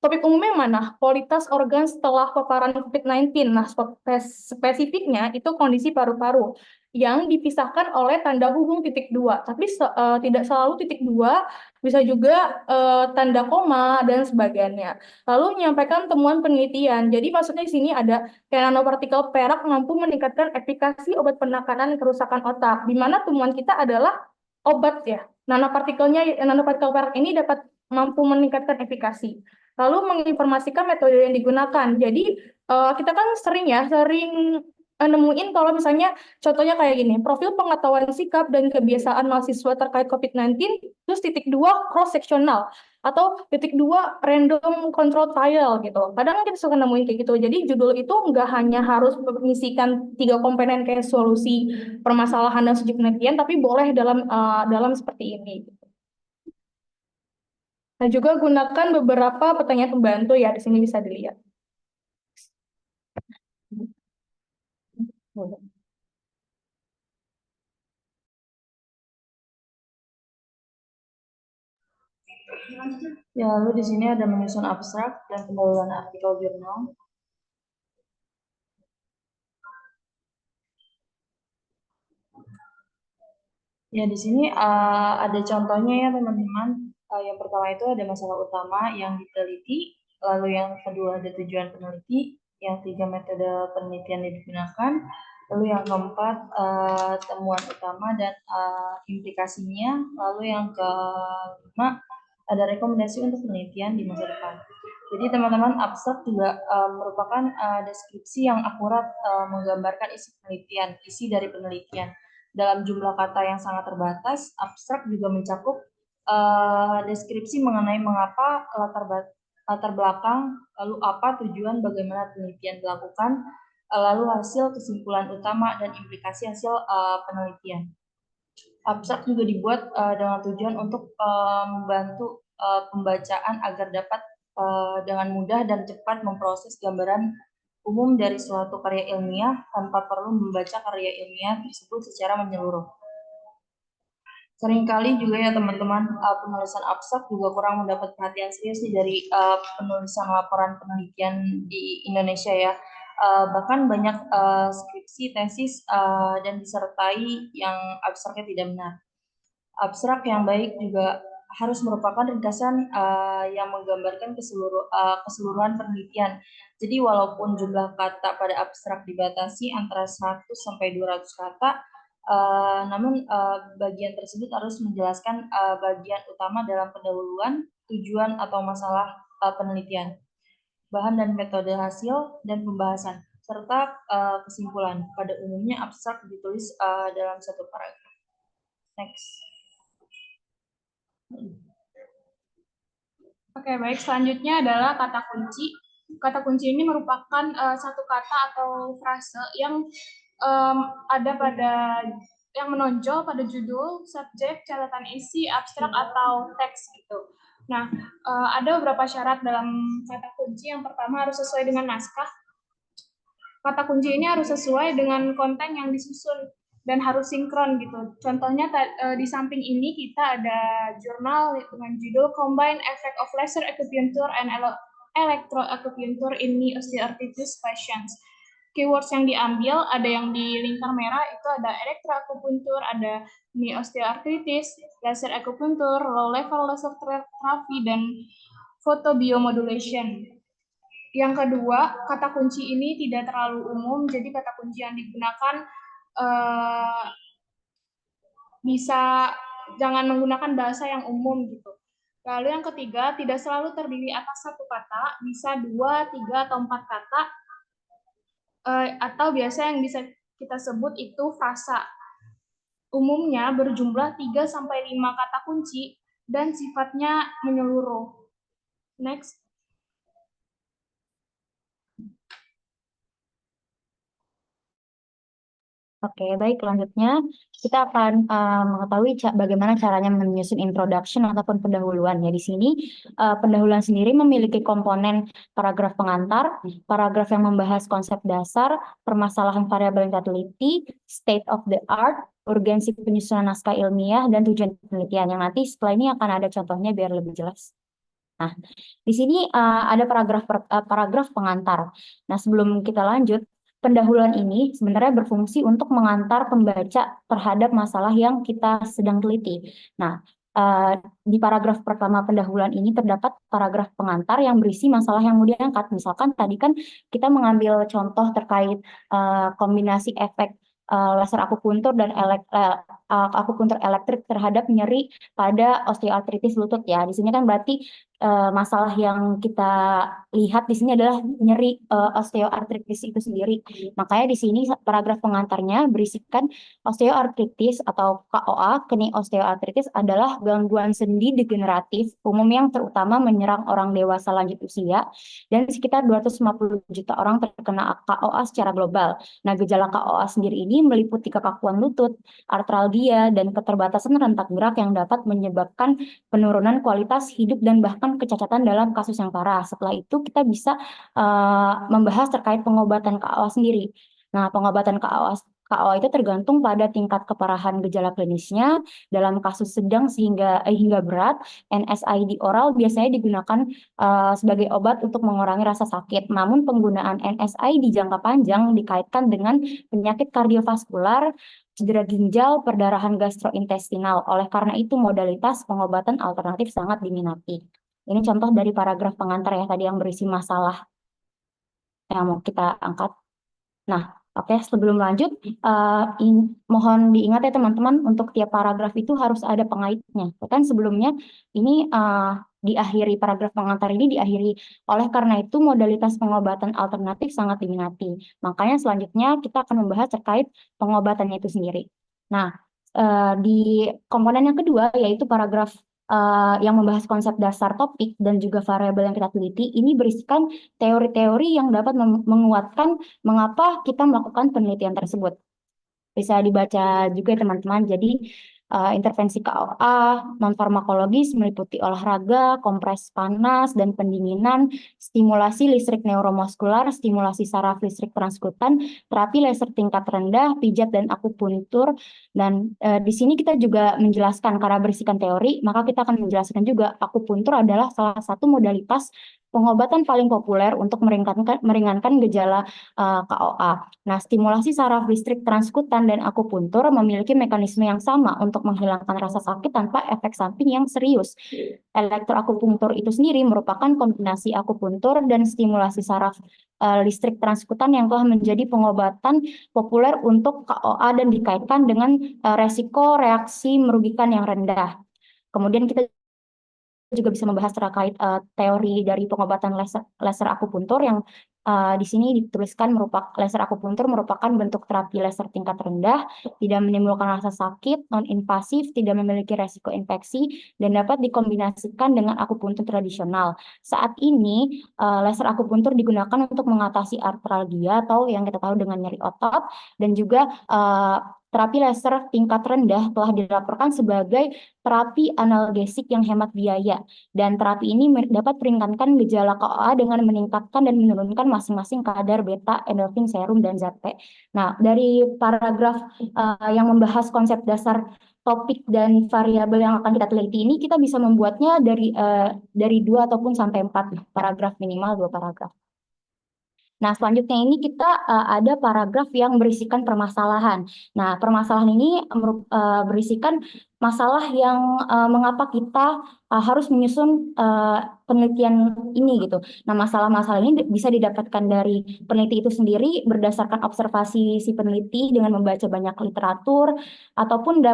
topik umumnya mana? Kualitas organ setelah paparan COVID-19. Nah, spesifiknya itu kondisi paru-paru yang dipisahkan oleh tanda hubung titik 2. Tapi tidak selalu titik 2, bisa juga tanda koma dan sebagainya. Lalu menyampaikan temuan penelitian. Jadi maksudnya di sini ada kayak nanopartikel perak mampu meningkatkan efikasi obat penekanan kerusakan otak. Di mana temuan kita adalah obat ya. Nanopartikel perak ini dapat mampu meningkatkan efikasi. Lalu menginformasikan metode yang digunakan. Jadi kita kan sering nemuin kalau misalnya contohnya kayak gini, profil pengetahuan sikap dan kebiasaan mahasiswa terkait COVID-19, terus titik 2 cross-sectional, atau titik 2 random control trial gitu. Kadang kita suka nemuin kayak gitu. Jadi judul itu nggak hanya harus mengisikan 3 komponen kayak solusi, permasalahan, dan subjek penelitian, tapi boleh dalam seperti ini. Nah, juga gunakan beberapa pertanyaan pembantu ya, di sini bisa dilihat. Ya, lalu di sini ada menyusun abstrak dan pendahuluan artikel jurnal. Ya, di sini ada contohnya ya teman-teman. Yang pertama itu ada masalah utama yang diteliti, lalu yang kedua ada tujuan peneliti, yang tiga metode penelitian yang digunakan, lalu yang keempat temuan utama dan implikasinya, lalu yang kelima ada rekomendasi untuk penelitian di masa depan. Jadi teman-teman, abstrak juga merupakan deskripsi yang akurat menggambarkan isi dari penelitian. Dalam jumlah kata yang sangat terbatas, abstrak juga mencakup deskripsi mengenai mengapa latar belakang, lalu apa tujuan, bagaimana penelitian dilakukan, lalu hasil, kesimpulan utama, dan implikasi hasil penelitian. Abstrak juga dibuat dengan tujuan untuk membantu pembacaan agar dapat dengan mudah dan cepat memproses gambaran umum dari suatu karya ilmiah tanpa perlu membaca karya ilmiah tersebut secara menyeluruh. Seringkali juga ya teman-teman, penulisan abstrak juga kurang mendapat perhatian serius nih dari penulisan laporan penelitian di Indonesia ya. Bahkan banyak skripsi, tesis, dan disertai yang abstraknya tidak benar. Abstrak yang baik juga harus merupakan ringkasan yang menggambarkan keseluruhan penelitian. Jadi walaupun jumlah kata pada abstrak dibatasi antara 100 sampai 200 kata, namun bagian tersebut harus menjelaskan bagian utama dalam pendahuluan, tujuan atau masalah penelitian, bahan dan metode hasil, dan pembahasan, serta kesimpulan. Pada umumnya abstrak ditulis dalam satu paragraf. Next. Oke, baik. Selanjutnya adalah kata kunci. Kata kunci ini merupakan satu kata atau frase yang yang menonjol pada judul, subjek, catatan isi, abstrak, atau teks gitu. Nah, ada beberapa syarat dalam kata kunci. Yang pertama harus sesuai dengan naskah. Kata kunci ini harus sesuai dengan konten yang disusun dan harus sinkron gitu. Contohnya di samping ini kita ada jurnal dengan judul Combine Effect of Laser Acupuncture and Electroacupuncture in Knee Osteoarthritis Patients. keywords yang diambil, ada yang di lingkar merah itu ada elektroakupuntur, ada knee osteoarthritis, laser akupuntur, low level laser therapy, dan photobiomodulation. Yang kedua, kata kunci ini tidak terlalu umum, jadi kata kunci yang digunakan jangan menggunakan bahasa yang umum gitu. Lalu yang ketiga, tidak selalu terdiri atas satu kata, bisa 2, 3, atau 4 kata, atau biasa yang bisa kita sebut itu frasa. Umumnya berjumlah 3-5 kata kunci dan sifatnya menyeluruh. Next. Oke, baik. Selanjutnya kita akan mengetahui bagaimana caranya menyusun introduction ataupun pendahuluan. Ya, di sini pendahuluan sendiri memiliki komponen paragraf pengantar, paragraf yang membahas konsep dasar, permasalahan variabel yang kita teliti, state of the art, urgensi penyusunan naskah ilmiah, dan tujuan penelitian. Yang nanti setelah ini akan ada contohnya biar lebih jelas. Nah, di sini ada paragraf pengantar. Nah, sebelum kita lanjut, pendahuluan ini sebenarnya berfungsi untuk mengantar pembaca terhadap masalah yang kita sedang teliti. Nah, di paragraf pertama pendahuluan ini terdapat paragraf pengantar yang berisi masalah yang mau diangkat. Misalkan tadi kan kita mengambil contoh terkait kombinasi efek laser akupuntur dan akupuntur elektrik terhadap nyeri pada osteoartritis lutut ya. Di sini kan berarti masalah yang kita lihat di sini adalah nyeri osteoartritis itu sendiri. Makanya di sini paragraf pengantarnya berisikan osteoartritis atau KOA, knee osteoartritis adalah gangguan sendi degeneratif umum yang terutama menyerang orang dewasa lanjut usia dan sekitar 250 juta orang terkena KOA secara global. Nah, gejala KOA sendiri ini meliputi kekakuan lutut, artralgia, dan keterbatasan rentak gerak yang dapat menyebabkan penurunan kualitas hidup dan bahkan kecacatan dalam kasus yang parah. Setelah itu kita bisa membahas terkait pengobatan KOA sendiri. Nah, pengobatan KOA itu tergantung pada tingkat keparahan gejala klinisnya. Dalam kasus sedang hingga berat, NSAID oral biasanya digunakan sebagai obat untuk mengurangi rasa sakit. Namun penggunaan NSAID jangka panjang dikaitkan dengan penyakit kardiovaskular, cedera ginjal, perdarahan gastrointestinal. Oleh karena itu modalitas pengobatan alternatif sangat diminati. Ini contoh dari paragraf pengantar ya tadi yang berisi masalah yang mau kita angkat. Nah, oke, sebelum lanjut, mohon diingat ya teman-teman, untuk tiap paragraf itu harus ada pengaitnya. Kan sebelumnya ini diakhiri paragraf pengantar ini diakhiri oleh karena itu modalitas pengobatan alternatif sangat diminati. Makanya selanjutnya kita akan membahas terkait pengobatannya itu sendiri. Nah, di komponen yang kedua yaitu paragraf yang membahas konsep dasar topik dan juga variabel yang kita teliti, ini berisikan teori-teori yang dapat menguatkan mengapa kita melakukan penelitian tersebut. Bisa dibaca juga teman-teman. Jadi intervensi KOA, non-farmakologis meliputi olahraga, kompres panas dan pendinginan, stimulasi listrik neuromuskular, stimulasi saraf listrik transkutan, terapi laser tingkat rendah, pijat dan akupuntur. Dan di sini kita juga menjelaskan karena berisikan teori, maka kita akan menjelaskan juga akupuntur adalah salah satu modalitas pengobatan paling populer untuk meringankan gejala KOA. Nah, stimulasi saraf listrik transkutan dan akupuntur memiliki mekanisme yang sama untuk menghilangkan rasa sakit tanpa efek samping yang serius. Elektroakupuntur itu sendiri merupakan kombinasi akupuntur dan stimulasi saraf listrik transkutan yang telah menjadi pengobatan populer untuk KOA dan dikaitkan dengan resiko reaksi merugikan yang rendah. Kemudian kita juga bisa membahas terkait teori dari pengobatan laser akupuntur yang di sini dituliskan laser akupuntur merupakan bentuk terapi laser tingkat rendah, tidak menimbulkan rasa sakit, non-invasif, tidak memiliki resiko infeksi, dan dapat dikombinasikan dengan akupuntur tradisional. Saat ini laser akupuntur digunakan untuk mengatasi artralgia atau yang kita tahu dengan nyeri otot, dan juga terapi laser tingkat rendah telah dilaporkan sebagai terapi analgesik yang hemat biaya. Dan terapi ini dapat meringankan gejala KOA dengan meningkatkan dan menurunkan masing-masing kadar beta, endorfin, serum, dan zat P. Nah, dari paragraf yang membahas konsep dasar topik dan variabel yang akan kita teliti ini, kita bisa membuatnya dari 2 ataupun sampai 4 paragraf, minimal 2 paragraf. Nah, selanjutnya ini kita ada paragraf yang berisikan permasalahan. Nah, permasalahan ini berisikan masalah yang mengapa kita harus menyusun penelitian ini gitu. Nah, masalah-masalah ini bisa didapatkan dari peneliti itu sendiri berdasarkan observasi si peneliti dengan membaca banyak literatur ataupun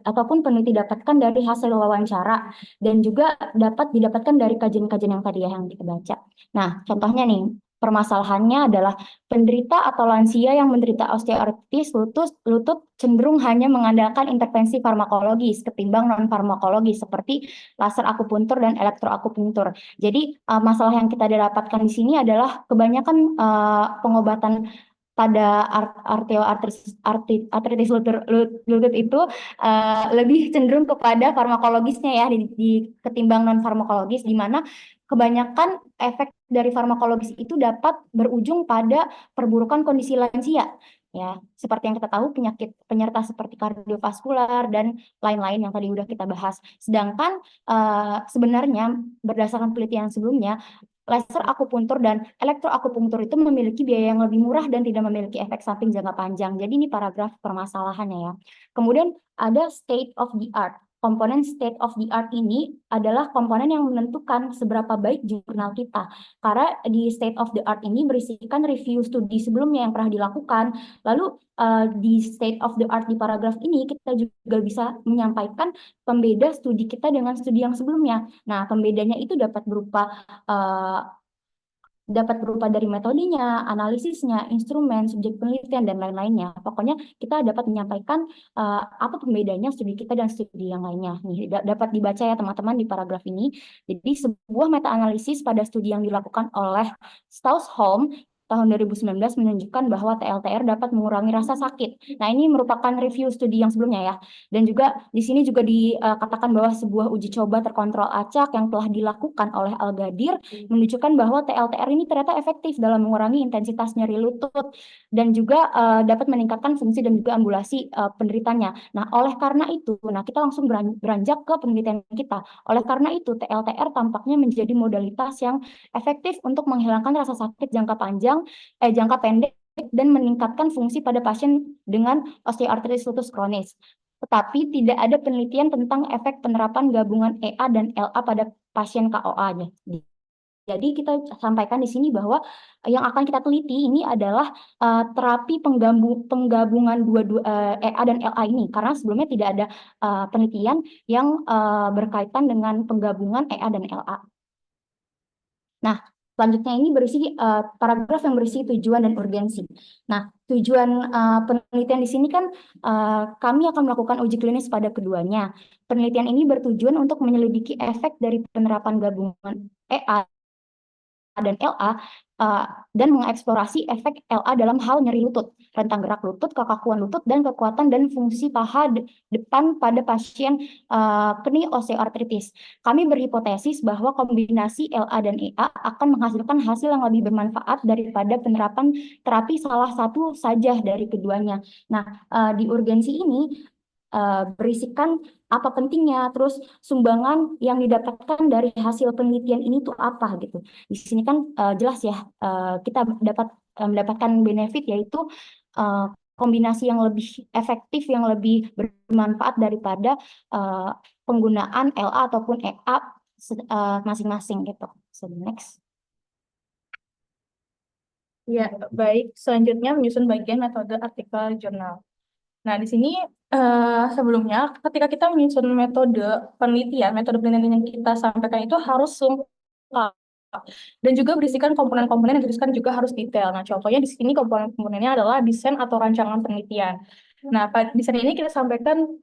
ataupun peneliti dapatkan dari hasil wawancara dan juga dapat didapatkan dari kajian-kajian yang tadi ya yang kita baca. Nah, contohnya nih, permasalahannya adalah penderita atau lansia yang menderita osteoartritis lutut cenderung hanya mengandalkan intervensi farmakologis ketimbang non-farmakologis seperti laser akupuntur dan elektroakupuntur. Jadi masalah yang kita dapatkan di sini adalah kebanyakan pengobatan pada artritis lutut itu lebih cenderung kepada farmakologisnya ya ketimbang non farmakologis, di mana kebanyakan efek dari farmakologis itu dapat berujung pada perburukan kondisi lansia. Ya, seperti yang kita tahu penyakit penyerta seperti kardiovaskular dan lain-lain yang tadi udah kita bahas. Sedangkan sebenarnya berdasarkan penelitian sebelumnya, laser akupuntur dan elektroakupuntur itu memiliki biaya yang lebih murah dan tidak memiliki efek samping jangka panjang. Jadi ini paragraf permasalahannya ya. Kemudian ada state of the art. Komponen state of the art ini adalah komponen yang menentukan seberapa baik jurnal kita. Karena di state of the art ini berisikan review studi sebelumnya yang pernah dilakukan. Lalu di state of the art di paragraf ini kita juga bisa menyampaikan pembeda studi kita dengan studi yang sebelumnya. Nah, pembedanya itu dapat berupa dari metodenya, analisisnya, instrumen, subjek penelitian, dan lain-lainnya. Pokoknya kita dapat menyampaikan apa pembedanya studi kita dan studi yang lainnya. Nih, dapat dibaca ya teman-teman di paragraf ini. Jadi sebuah meta-analisis pada studi yang dilakukan oleh Stausholm tahun 2019 menunjukkan bahwa TLTR dapat mengurangi rasa sakit. Nah, ini merupakan review studi yang sebelumnya ya. Dan juga di sini juga dikatakan bahwa sebuah uji coba terkontrol acak yang telah dilakukan oleh Al-Ghadir menunjukkan bahwa TLTR ini ternyata efektif dalam mengurangi intensitas nyeri lutut dan juga dapat meningkatkan fungsi dan juga ambulasi penderitanya. Nah, oleh karena itu, kita langsung beranjak ke penelitian kita. Oleh karena itu, TLTR tampaknya menjadi modalitas yang efektif untuk menghilangkan rasa sakit jangka pendek dan meningkatkan fungsi pada pasien dengan osteoartritis lutut kronis. Tetapi tidak ada penelitian tentang efek penerapan gabungan EA dan LA pada pasien KOA-nya. Jadi kita sampaikan di sini bahwa yang akan kita teliti ini adalah terapi penggabungan EA dan LA ini, karena sebelumnya tidak ada penelitian yang berkaitan dengan penggabungan EA dan LA. Nah, selanjutnya ini berisi paragraf yang berisi tujuan dan urgensi. Nah, tujuan penelitian di sini kan kami akan melakukan uji klinis pada keduanya. Penelitian ini bertujuan untuk menyelidiki efek dari penerapan gabungan EA dan LA dan mengeksplorasi efek LA dalam hal nyeri lutut, rentang gerak lutut, kekakuan lutut, dan kekuatan dan fungsi paha depan pada pasien kni osteoartritis. Kami berhipotesis bahwa kombinasi LA dan EA akan menghasilkan hasil yang lebih bermanfaat daripada penerapan terapi salah satu saja dari keduanya. Nah, di urgensi ini berisikan apa pentingnya, terus sumbangan yang didapatkan dari hasil penelitian ini tuh apa gitu. Di sini kan jelas ya kita dapat mendapatkan benefit yaitu kombinasi yang lebih efektif, yang lebih bermanfaat daripada penggunaan LA ataupun EA masing-masing gitu. So next. Ya, baik. Selanjutnya menyusun bagian metode artikel jurnal. Nah, di sini sebelumnya ketika kita menyusun metode penelitian yang kita sampaikan itu harus lengkap dan juga berisikan komponen-komponen yang dituliskan juga harus detail. Nah, contohnya di sini komponen-komponennya adalah desain atau rancangan penelitian. Nah, pada desain ini kita sampaikan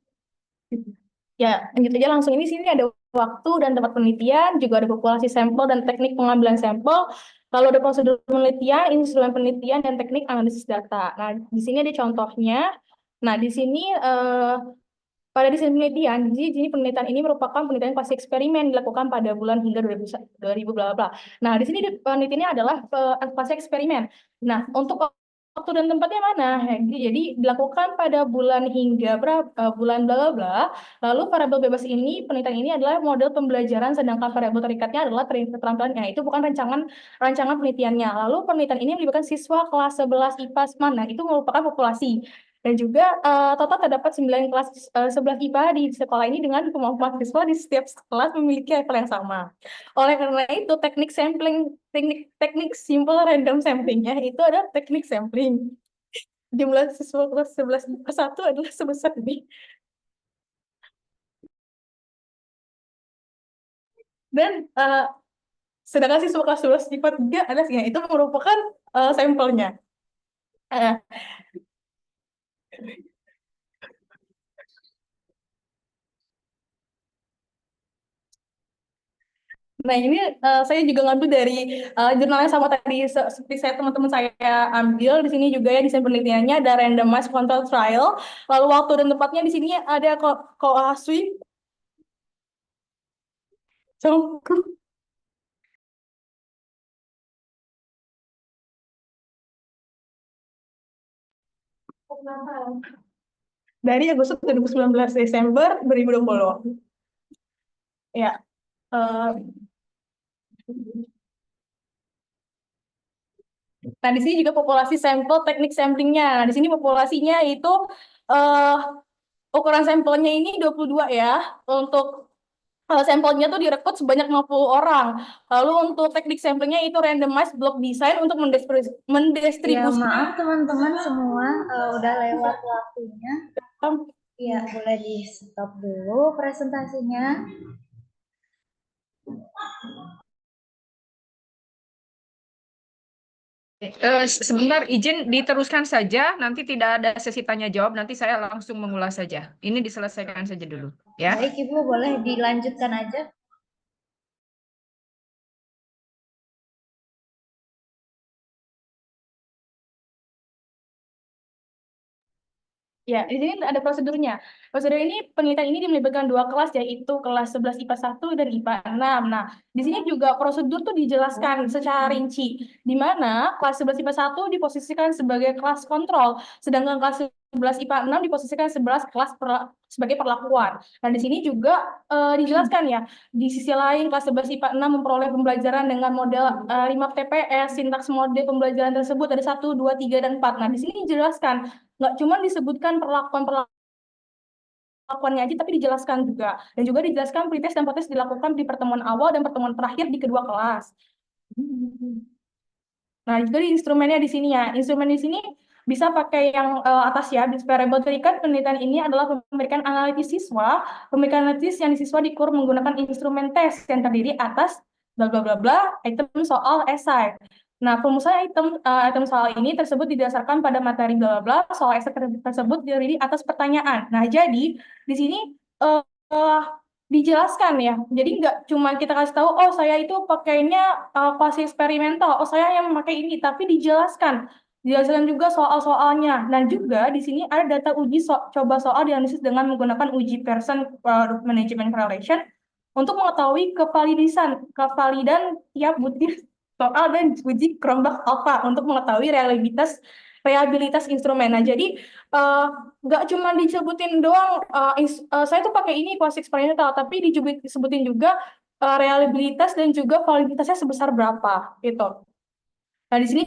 ya, lanjut aja langsung. Ini sini ada waktu dan tempat penelitian, juga ada populasi sampel dan teknik pengambilan sampel. Lalu ada prosedur penelitian, instrumen penelitian, dan teknik analisis data. Nah, di sini ada contohnya. Nah, di sini pada desain penelitian, jadi penelitian ini merupakan penelitian fase eksperimen dilakukan pada bulan hingga 2000 bla bla. Nah, di sini penelitiannya adalah fase eksperimen. Nah, untuk waktu dan tempatnya mana? Jadi dilakukan pada bulan hingga bulan bla bla bla. Lalu variabel bebas ini, penelitian ini adalah model pembelajaran, sedangkan variabel terikatnya adalah keterampilannya. Itu bukan rancangan penelitiannya. Lalu penelitian ini melibatkan siswa kelas 11 IPA mana? Itu merupakan populasi. Dan juga total terdapat 9 kelas 11 IPA di sekolah ini dengan kemampuan siswa di setiap kelas memiliki level yang sama. Oleh karena itu, teknik simple random sampling-nya itu adalah teknik sampling. Jumlah siswa kelas 11 IPA 1 adalah sebesar ini. Dan sedangkan siswa kelas 11 IPA 3 adalah itu merupakan sampelnya. Eh, Nah, ini saya juga ngambil dari jurnal yang sama tadi seperti teman-teman saya ambil. Di sini juga ya desain penelitiannya ada randomized control trial. Lalu waktu dan tempatnya di sini ada Koaswi. Dari Agustus 2019 Desember 2020. Ya. Nah, di sini juga populasi sampel teknik samplingnya. Nah, di sini populasinya itu ukuran sampelnya ini 22 ya. Untuk sampelnya tuh direkrut sebanyak 50 orang. Lalu untuk teknik samplingnya itu randomized block design untuk Ya, mendistribusi. maaf teman-teman semua, udah lewat waktunya. Ya, boleh di stop dulu presentasinya. Sebentar, izin diteruskan saja. Nanti tidak ada sesi tanya jawab. Nanti saya langsung mengulas saja. Ini diselesaikan saja dulu, ya. Baik, Ibu, boleh dilanjutkan aja. Ya, di sini ada prosedurnya. Prosedur ini, penelitian ini melibatkan dua kelas, yaitu kelas 11 IPA 1 dan IPA 6. Nah, di sini juga prosedur tuh dijelaskan secara rinci, di mana kelas 11 IPA 1 diposisikan sebagai kelas kontrol, sedangkan kelas 11 IPA 6 diposisikan sebagai perlakuan. Nah, di sini juga dijelaskan ya, di sisi lain kelas 11 IPA 6 memperoleh pembelajaran dengan model 5 TPS, sintaks model pembelajaran tersebut ada 1, 2, 3, dan 4. Nah, di sini dijelaskan nggak cuma disebutkan perlakuannya aja, tapi dijelaskan juga. Dan juga dijelaskan pretest dan post dilakukan di pertemuan awal dan pertemuan terakhir di kedua kelas. Nah, juga di instrumennya di sini ya. Instrumen di sini bisa pakai yang atas ya. Di variable terikat penelitian ini adalah pemeriksaan analisis siswa. Pemeriksaan analisis yang siswa dikur menggunakan instrumen tes yang terdiri atas bla bla bla bla, item soal esai. Nah, perumusan item soal ini tersebut didasarkan pada materi bla bla bla, soal esai tersebut terdiri atas pertanyaan. Nah, jadi di sini dijelaskan ya. Jadi nggak cuma kita kasih tahu, oh saya itu pakainya kuasi eksperimental, oh saya yang memakai ini, tapi dijelaskan juga soal-soalnya. Dan juga di sini ada data uji coba soal dianalisis dengan menggunakan uji Pearson Product Management Correlation untuk mengetahui kevalidan tiap butir soal dan uji Cronbach alpha untuk mengetahui reliabilitas instrumen. Nah, jadi nggak cuma disebutin doang, saya tuh pakai ini kuasi eksperimental, tapi disebutin juga reliabilitas dan juga validitasnya sebesar berapa gitu. Nah, di sini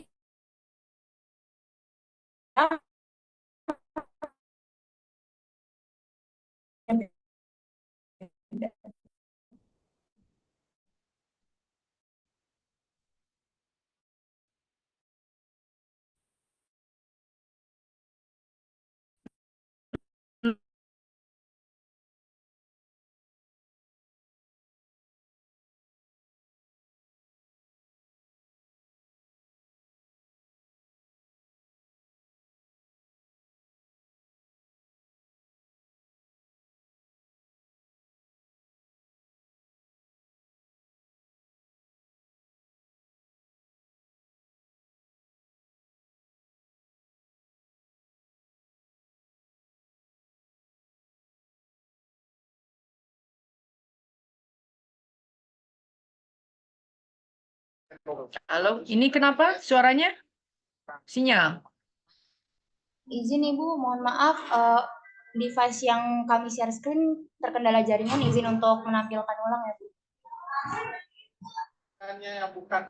Halo, ini kenapa suaranya? Sinyal. Izin Ibu, mohon maaf, device yang kami share screen terkendala jaringan, izin untuk menampilkan ulang ya Bu. Hanya bukan